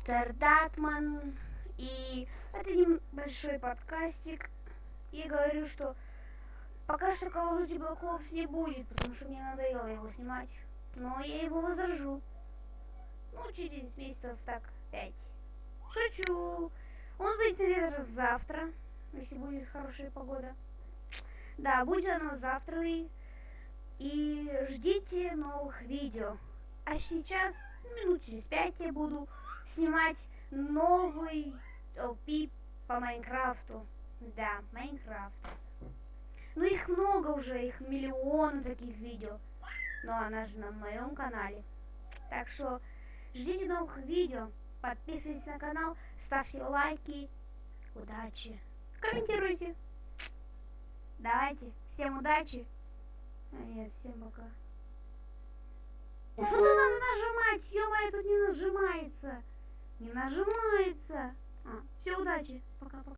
мистер Датман. И это небольшой подкастик. И говорю, что пока что Call of Duty Black Ops не будет, потому что мне надоело его снимать. Но я его возражу. Ну, через месяцев так 5. Шучу. Он выйдет, наверное, завтра, если будет хорошая погода. Да, будет оно завтра. И ждите новых видео. А сейчас, минут через 5 я буду снимать новый LP по Майнкрафту. Да, Майнкрафт. Ну их много уже, их миллионы таких видео. Но она же на моем канале. Так что ждите новых видео. Подписывайтесь на канал, ставьте лайки. Удачи. Комментируйте. Давайте. Всем удачи. Нет, всем пока. Что тут надо нажимать? Ё-моё, тут не нажимается. Не нажимается. Все, удачи. Пока-пока.